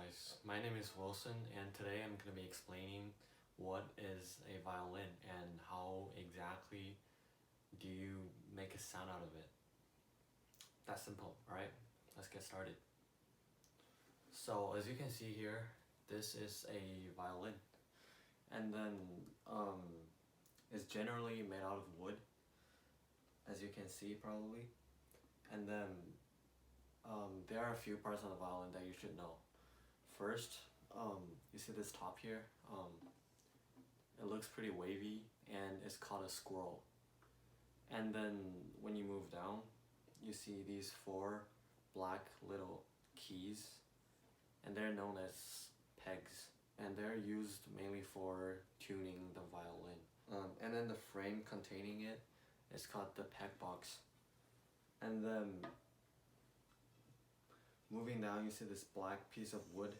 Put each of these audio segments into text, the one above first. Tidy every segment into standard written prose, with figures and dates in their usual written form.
guys, my name is Wilson and today I'm going to be explaining what is a violin and how exactly do you make a sound out of it. That's simple, alright? Let's get started. So as you can see here, this is a violin and then it's generally made out of wood, as you can see probably, and then there are a few parts on the violin that you should know. First, you see this top here, it looks pretty wavy and it's called a squirrel. And then when you move down, you see these 4 black little keys and they're known as pegs, and they're used mainly for tuning the violin. And then the frame containing it is called the peg box. And then moving down, you see this black piece of wood.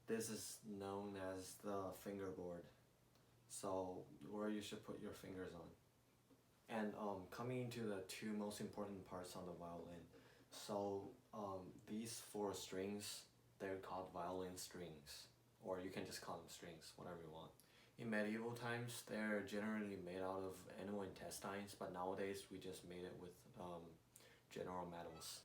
This is known as the fingerboard, so where you should put your fingers on. And coming to the 2 most important parts on the violin. So these 4 strings, they're called violin strings, or you can just call them strings, whatever you want. In medieval times, they're generally made out of animal intestines, but nowadays we just made it with general metals.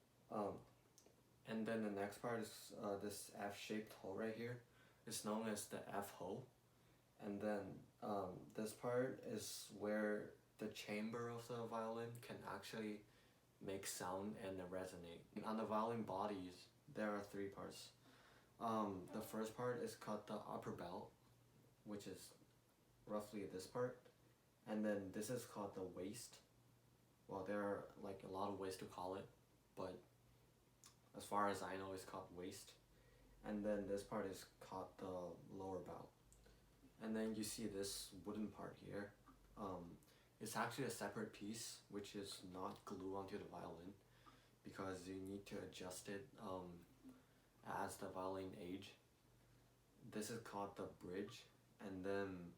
And then the next part is this F-shaped hole right here. It's known as the F-hole. And then this part is where the chamber of the violin can actually make sound and resonate. On the violin bodies, there are 3 parts. The first part is called the upper belt, which is roughly this part. And then this is called the waist. Well, there are like a lot of ways to call it, but as far as I know, it's called waist. And then this part is called the lower belt. And then you see this wooden part here. It's actually a separate piece, which is not glued onto the violin, because you need to adjust it as the violin age. This is called the bridge. And then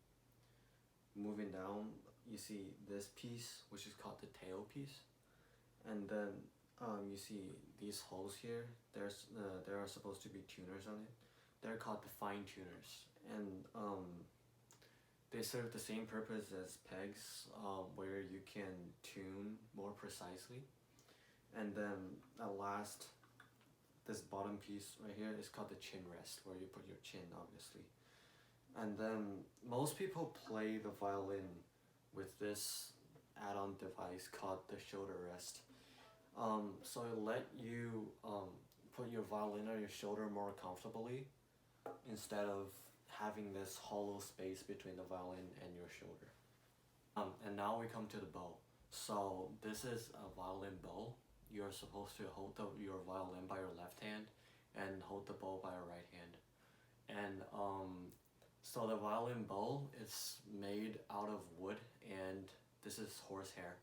moving down, you see this piece, which is called the tail piece. And then you see these holes here. There are supposed to be tuners on it. They're called the fine tuners, and they serve the same purpose as pegs, where you can tune more precisely. And then at last, this bottom piece right here is called the chin rest, where you put your chin, obviously. And then most people play the violin with this add-on device called the shoulder rest. So it let you put your violin on your shoulder more comfortably, instead of having this hollow space between the violin and your shoulder. And now we come to the bow. So this is a violin bow. You're supposed to hold your violin by your left hand and hold the bow by your right hand. And so the violin bow is made out of wood, and this is horsehair.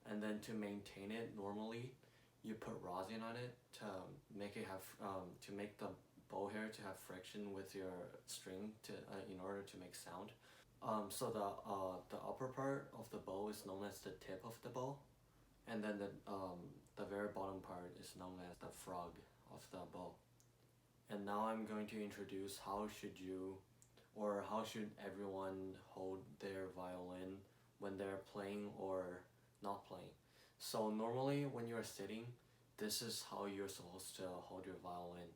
And then to maintain it, normally you put rosin on it to make it have to make the bow hair to have friction with your string in order to make sound. So the upper part of the bow is known as the tip of the bow, and then the very bottom part is known as the frog of the bow. And now I'm going to introduce how should everyone hold their violin when they're playing or not playing. So normally when you're sitting, this is how you're supposed to hold your violin.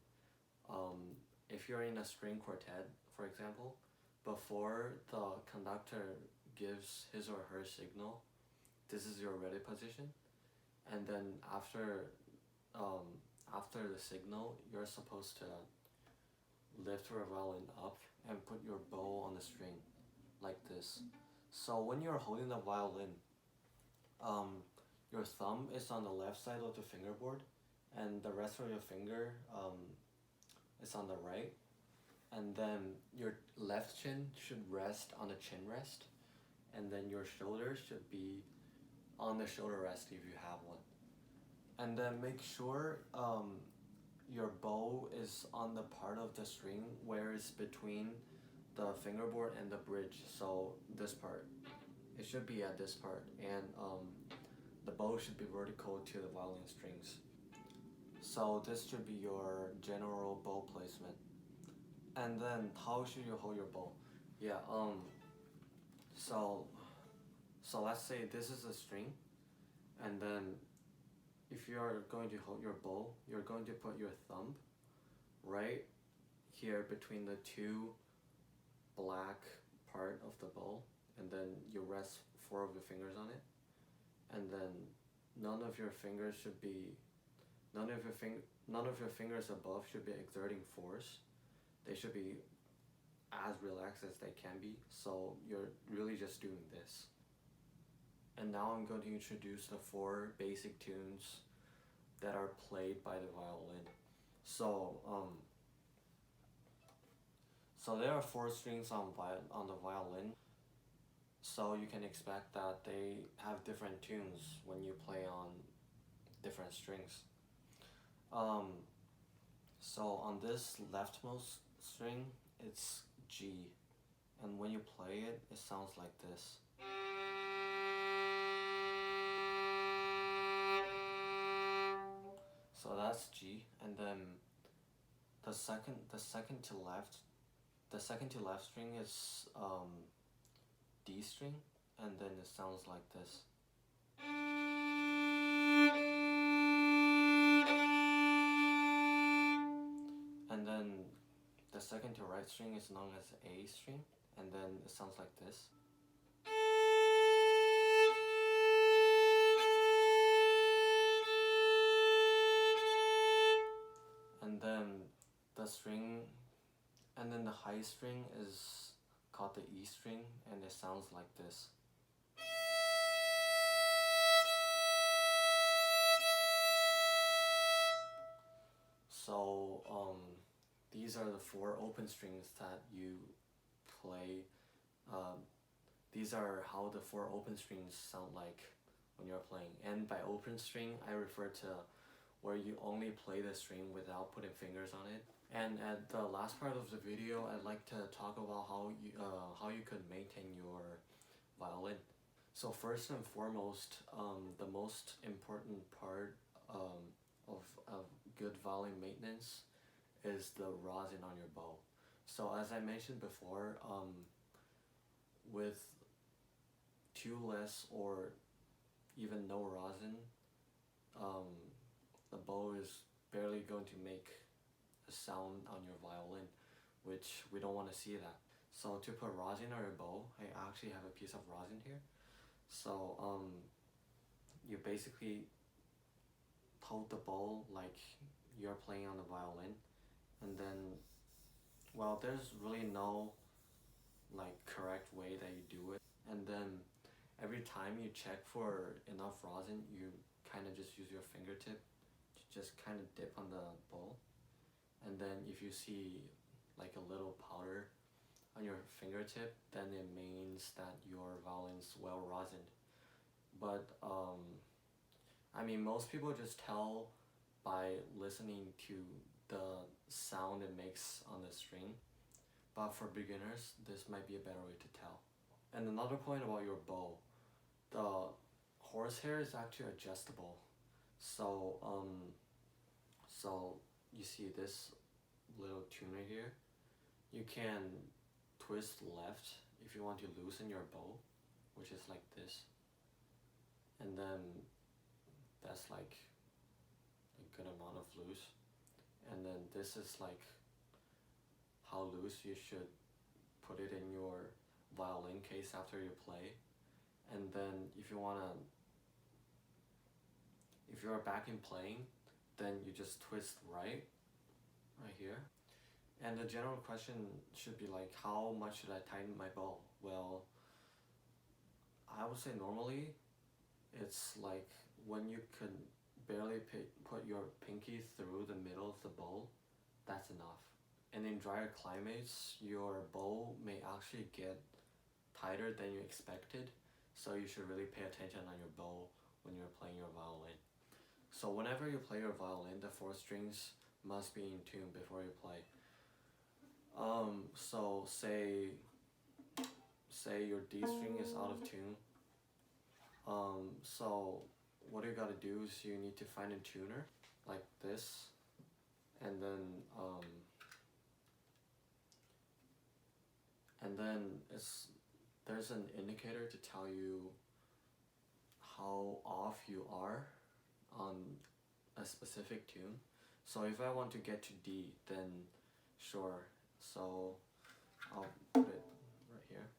If you're in a string quartet, for example, before the conductor gives his or her signal, this is your ready position. And then after the signal, you're supposed to lift your violin up and put your bow on the string like this. So when you're holding the violin, your thumb is on the left side of the fingerboard, and the rest of your finger is on the right. And then your left chin should rest on the chin rest, and then your shoulders should be on the shoulder rest if you have one. And then make sure your bow is on the part of the string where it's between the fingerboard and the bridge, so this part. It should be at this part, and the bow should be vertical to the violin strings. So this should be your general bow placement. And then how should you hold your bow? Yeah, so let's say this is a string, and then if you are going to hold your bow, you're going to put your thumb right here between the two black part of the bow, and then you rest 4 of your fingers on it, and then none of your fingers above should be exerting force. They should be as relaxed as they can be, so you're really just doing this. And now I'm going to introduce the 4 basic tunes that are played by the violin. So there are 4 strings on the violin, so you can expect that they have different tunes when you play on different strings. So on this leftmost string, it's G, and when you play it, it sounds like this. So that's G, and then the second to left string is D string, and then it sounds like this. And then the second to right string is known as A string, and then it sounds like this. And then the high string is called the E string, and it sounds like this. So these are the 4 open strings that you play. These are how the 4 open strings sound like when you're playing. And by open string, I refer to where you only play the string without putting fingers on it. And at the last part of the video, I'd like to talk about how you could maintain your violin. So first and foremost, the most important part of good violin maintenance is the rosin on your bow. So as I mentioned before, with too less or even no rosin, the bow is barely going to make a sound on your violin, which we don't want to see that. So to put rosin on your bow, I actually have a piece of rosin here. So you basically hold the bow like you're playing on the violin, and then, well, there's really no like correct way that you do it. And then every time you check for enough rosin, you kind of just use your fingertip to just kind of dip on the bowl. And then if you see like a little powder on your fingertip, then it means that your violin's well rosined. But I mean, most people just tell by listening to the sound it makes on the string. But for beginners, this might be a better way to tell. And another point about your bow, the horsehair is actually adjustable. So you see this little tuner here, you can twist left if you want to loosen your bow, which is like this, and then that's like a good amount of loose, and then this is like how loose you should put it in your violin case after you play. And then if you're back in playing, then you just twist right here. And the general question should be like, how much should I tighten my bow? Well, I would say normally it's like when you can barely put your pinky through the middle of the bow, that's enough. And in drier climates, your bow may actually get tighter than you expected, so you should really pay attention on your bow when you're playing your violin. So whenever you play your violin, the 4 strings must be in tune before you play. So say your D string is out of tune. So what you gotta do is you need to find a tuner like this, and then there's an indicator to tell you how off you are on a specific tune. So if I want to get to D, then sure. So I'll put it right here.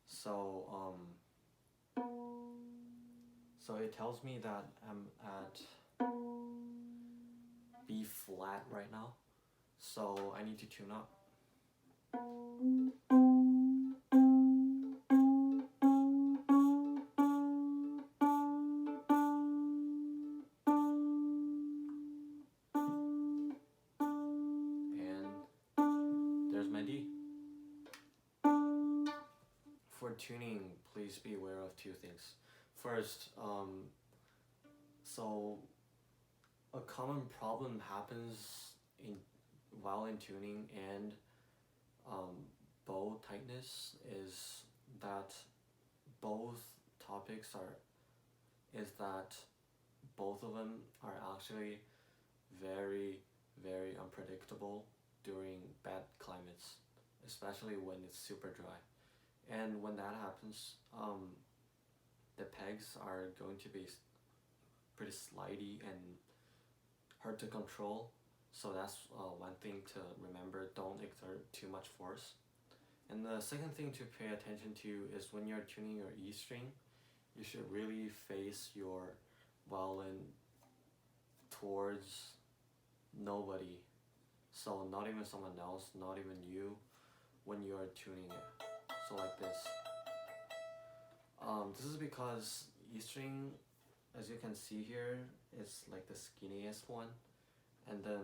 So so it tells me that I'm at B flat right now. So I need to tune up. For tuning, please be aware of two things. First, so a common problem happens in violin tuning and bow tightness is that both both of them are actually very, very unpredictable during bad climates, especially when it's super dry. And when that happens, the pegs are going to be pretty slidey and hard to control. So that's one thing to remember. Don't exert too much force. And the second thing to pay attention to is when you're tuning your E string, you should really face your violin towards nobody. So not even someone else, not even you, when you're tuning it. So like this. This is because E string, as you can see here, is like the skinniest one, and then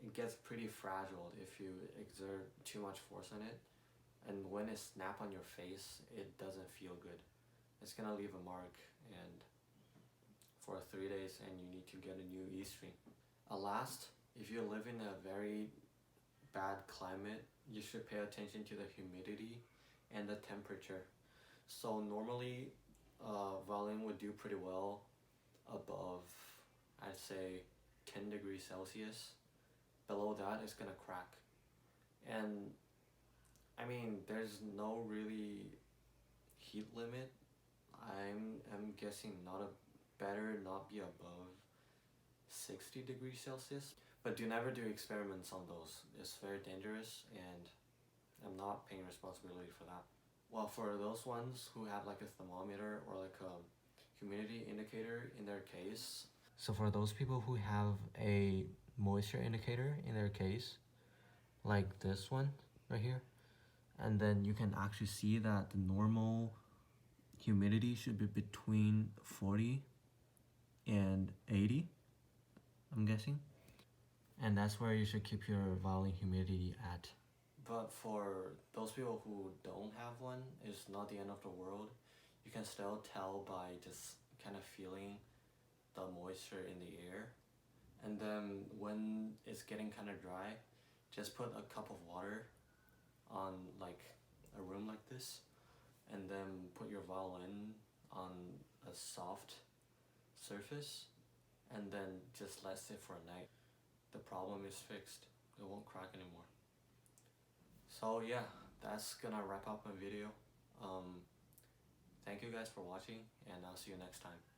it gets pretty fragile if you exert too much force on it, and when it snaps on your face, it doesn't feel good. It's gonna leave a mark and for 3 days, and you need to get a new E string. Last, if you live in a very bad climate, you should pay attention to the humidity and the temperature. So normally violin would do pretty well above, I'd say, 10 degrees Celsius. Below that it's gonna crack. And I mean, there's no really heat limit. I'm guessing better not be above 60 degrees Celsius. But do never do experiments on those. It's very dangerous, and I'm not paying responsibility for that. Well, for those ones who have like a thermometer or like a humidity indicator in their case. So for those people who have a moisture indicator in their case, like this one right here, and then you can actually see that the normal humidity should be between 40 and 80, I'm guessing. And that's where you should keep your violin humidity at. But for those people who don't have one, it's not the end of the world. You can still tell by just kind of feeling the moisture in the air. And then when it's getting kind of dry, just put a cup of water on like a room like this, and then put your violin on a soft surface, and then just let it sit for a night. The problem is fixed. It won't crack anymore. So yeah, that's gonna wrap up my video. Thank you guys for watching, and I'll see you next time.